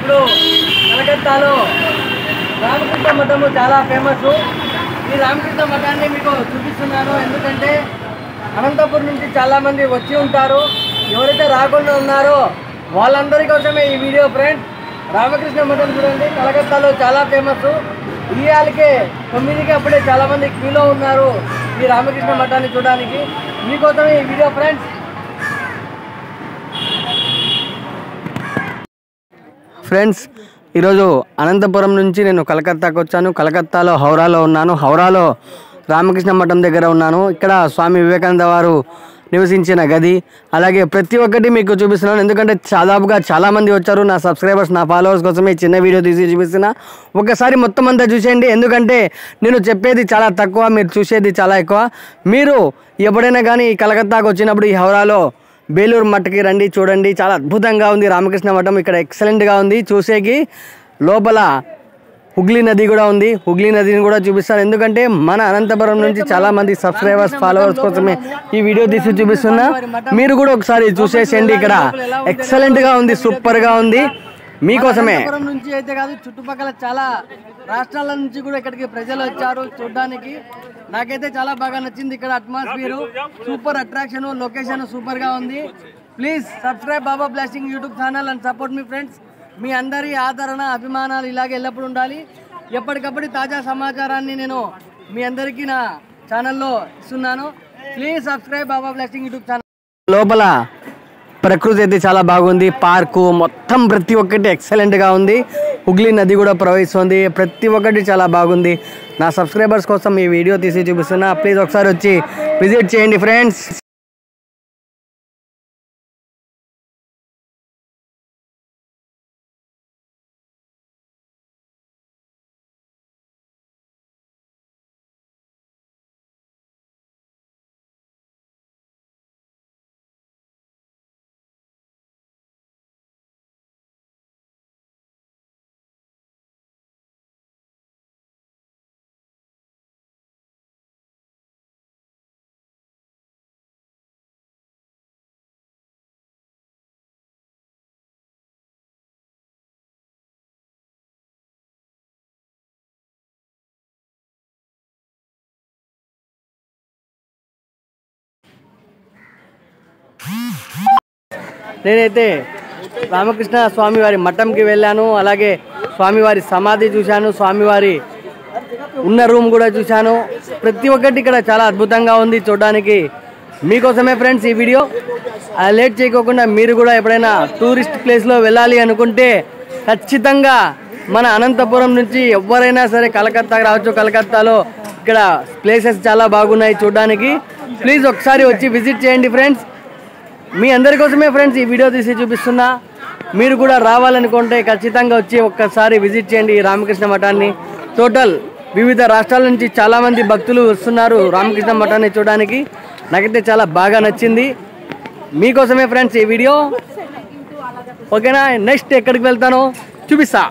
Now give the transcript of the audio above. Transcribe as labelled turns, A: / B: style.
A: ఇప్పుడు కలకత్తాలో రామకృష్ణ మఠము చాలా ఫేమస్. ఈ రామకృష్ణ మఠాన్ని మీకు చూపిస్తున్నాను. ఎందుకంటే అనంతపురం నుంచి చాలామంది వచ్చి ఉంటారు. ఎవరైతే రాకుండా ఉన్నారో వాళ్ళందరి కోసమే ఈ వీడియో ఫ్రెండ్స్. రామకృష్ణ మఠం చూడండి, కలకత్తాలో చాలా ఫేమస్. ఇయాలకే 9కి అప్పుడే చాలామంది క్యూలో ఉన్నారు ఈ రామకృష్ణ మఠాన్ని చూడడానికి. మీకోసమే ఈ వీడియో ఫ్రెండ్స్. ఫ్రెండ్స్, ఈరోజు అనంతపురం నుంచి నేను కలకత్తాకు వచ్చాను. కలకత్తాలో హౌరాలో ఉన్నాను. హౌరాలో రామకృష్ణ మఠం దగ్గర ఉన్నాను. ఇక్కడ స్వామి వివేకానంద వారు నివసించిన గది, అలాగే ప్రతి ఒక్కటి మీకు చూపిస్తున్నాను. ఎందుకంటే దాదాపుగా చాలామంది వచ్చారు. నా సబ్స్క్రైబర్స్, నా ఫాలోవర్స్ కోసమే చిన్న వీడియో తీసి చూపిస్తున్నా. ఒకసారి మొత్తం అంతా చూసేయండి. ఎందుకంటే నేను చెప్పేది చాలా తక్కువ, మీరు చూసేది చాలా ఎక్కువ. మీరు ఎప్పుడైనా కానీ కలకత్తాకు వచ్చినప్పుడు ఈ హౌరాలో బేలూరు మఠకి రండి, చూడండి. చాలా అద్భుతంగా ఉంది రామకృష్ణ మఠం. ఇక్కడ ఎక్సలెంట్గా ఉంది చూసేకి. లోపల హుగ్లీ నది కూడా ఉంది. హుగ్లీ నదిని కూడా చూపిస్తాను. ఎందుకంటే మన అనంతపురం నుంచి చాలా మంది సబ్స్క్రైబర్స్, ఫాలోవర్స్ కోసమే ఈ వీడియో తీసి చూపిస్తున్నా. మీరు కూడా ఒకసారి చూసేసేయండి. ఇక్కడ ఎక్సలెంట్గా ఉంది, సూపర్గా ఉంది. మీకోసమే అనంతపురం నుంచి అయితే కాదు, చుట్టుపక్కల చాలా రాష్ట్రాల నుంచి కూడా ఇక్కడికి ప్రజలు వచ్చారు చూడడానికి. నాకైతే చాలా బాగా నచ్చింది. ఇక్కడ అట్మాస్ఫియర్ సూపర్, అట్రాక్షన్, లొకేషన్ సూపర్గా ఉంది. Please subscribe Baba blasting YouTube channel and support మీ ఫ్రెండ్స్. మీ అందరి ఆదరణ, అభిమానాలు ఇలాగే ఎల్లప్పుడు ఉండాలి. ఎప్పటికప్పుడు తాజా సమాచారాన్ని నేను మీ అందరికీ నా ఛానల్లో ఇస్తున్నాను. Please subscribe Baba blasting YouTube channel. లోపల ప్రకృతి అయితే చాలా బాగుంది. పార్కు మొత్తం ప్రతి ఒక్కటి ఎక్సలెంట్గా ఉంది. హుగ్లీ నది కూడా ప్రవహిస్తుంది. ప్రతి ఒక్కటి చాలా బాగుంది. నా సబ్స్క్రైబర్స్ కోసం ఈ వీడియో తీసి చూపిస్తున్నా. ప్లీజ్ ఒకసారి వచ్చి విజిట్ చేయండి ఫ్రెండ్స్. నేనైతే రామకృష్ణ స్వామివారి మఠంకి వెళ్ళాను. అలాగే స్వామివారి సమాధి చూశాను. స్వామివారి ఉన్న రూమ్ కూడా చూశాను. ప్రతి ఒక్కటి ఇక్కడ చాలా అద్భుతంగా ఉంది చూడడానికి. మీకోసమే ఫ్రెండ్స్ ఈ వీడియో. లేట్ చేయకోకుండా మీరు కూడా ఎప్పుడైనా టూరిస్ట్ ప్లేస్లో వెళ్ళాలి అనుకుంటే ఖచ్చితంగా మన అనంతపురం నుంచి ఎవరైనా సరే కలకత్తాకి రావచ్చు. కలకత్తాలో ఇక్కడ ప్లేసెస్ చాలా బాగున్నాయి చూడడానికి. ప్లీజ్ ఒకసారి వచ్చి విజిట్ చేయండి ఫ్రెండ్స్. మీ అందరి కోసమే ఫ్రెండ్స్ ఈ వీడియో తీసి చూపిస్తున్నా. మీరు కూడా రావాలనుకుంటే ఖచ్చితంగా వచ్చి ఒక్కసారి విజిట్ చేయండి ఈ రామకృష్ణ మఠాన్ని. టోటల్ వివిధ రాష్ట్రాల నుంచి చాలామంది భక్తులు వస్తున్నారు రామకృష్ణ మఠాన్ని చూడడానికి. నాకైతే చాలా బాగా నచ్చింది. మీకోసమే ఫ్రెండ్స్ ఈ వీడియో. ఓకేనా? నెక్స్ట్ ఎక్కడికి వెళ్తానో చూపిస్తా.